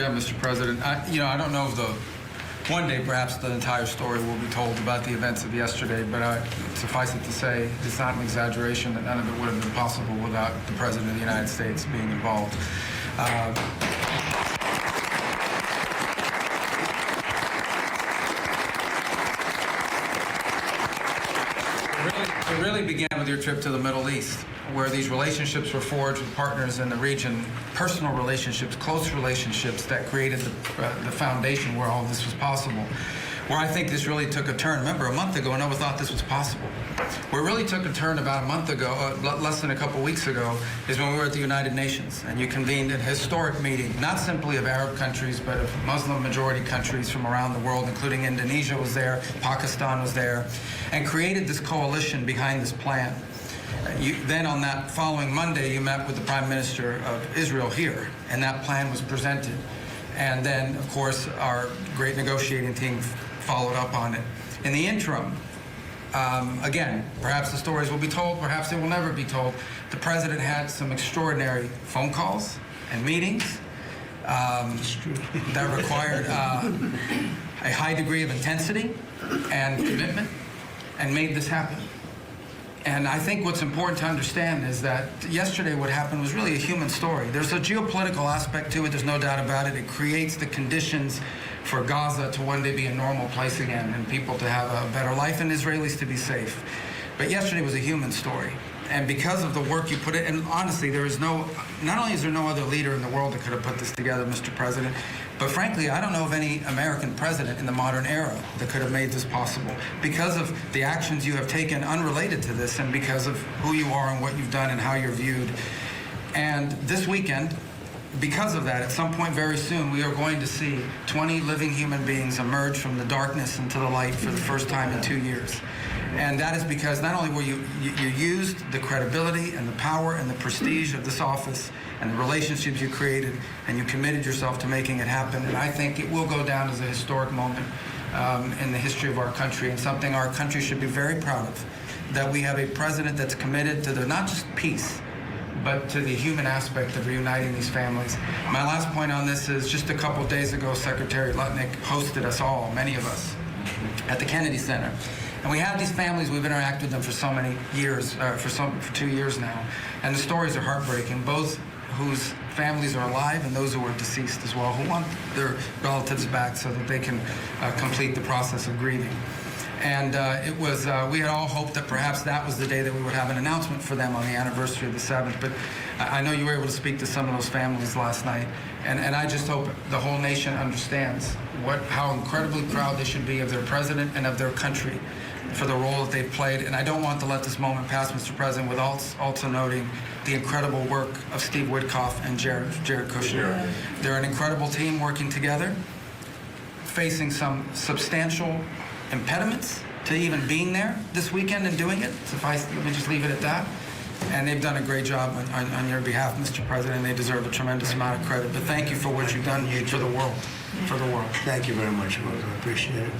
Yeah, Mr. President. I don't know if one day perhaps the entire story will be told about the events of yesterday, but suffice it to say, it's not an exaggeration that none of it would have been possible without the President of the United States being involved. It really began with your trip to the Middle East, where these relationships were forged with partners in the region, personal relationships, close relationships that created the foundation where all this was possible. Where I think this really took a turn. Remember, a month ago, no one thought this was possible. Where it really took a turn about a month ago, less than a couple weeks ago, is when we were at the United Nations, and you convened a historic meeting, not simply of Arab countries, but of Muslim-majority countries from around the world, including Indonesia was there, Pakistan was there, and created this coalition behind this plan. Then on that following Monday, you met with the Prime Minister of Israel here, and that plan was presented. And then, of course, our great negotiating team followed up on it. In the interim, again, perhaps the stories will be told, perhaps they will never be told. The President had some extraordinary phone calls and meetings that required a high degree of intensity and commitment and made this happen. And I think what's important to understand is that yesterday what happened was really a human story. There's a geopolitical aspect to it, there's no doubt about it. It creates the conditions for Gaza to one day be a normal place again and people to have a better life and Israelis to be safe. But yesterday was a human story. And because of the work you put in, and honestly, there is not only is there no other leader in the world that could have put this together, Mr. President, but frankly, I don't know of any American president in the modern era that could have made this possible. Because of the actions you have taken unrelated to this and because of who you are and what you've done and how you're viewed. And this weekend, because of that, at some point very soon, we are going to see 20 living human beings emerge from the darkness into the light for the first time in 2 years. And that is because not only were you used the credibility and the power and the prestige of this office and the relationships you created, and you committed yourself to making it happen. And I think it will go down as a historic moment in the history of our country and something our country should be very proud of, that we have a president that's committed to not just peace, but to the human aspect of reuniting these families. My last point on this is just a couple days ago, Secretary Lutnick hosted us all, many of us, at the Kennedy Center. And we have these families, we've interacted with them for so many years, for 2 years now. And the stories are heartbreaking, both whose families are alive and those who are deceased as well, who want their relatives back so that they can complete the process of grieving. And we had all hoped that perhaps that was the day that we would have an announcement for them on the anniversary of the 7th. But I know you were able to speak to some of those families last night. And I just hope the whole nation understands how incredibly proud they should be of their president and of their country for the role that they've played. And I don't want to let this moment pass, Mr. President, without also noting the incredible work of Steve Witkoff and Jared Kushner. Yeah. They're an incredible team working together, facing some substantial impediments to even being there this weekend and doing it. Let me just leave it at that. And they've done a great job on your behalf, Mr. President. They deserve a tremendous amount of credit. But thank you for what you've done for the world. Thank you very much, Rose. I appreciate it.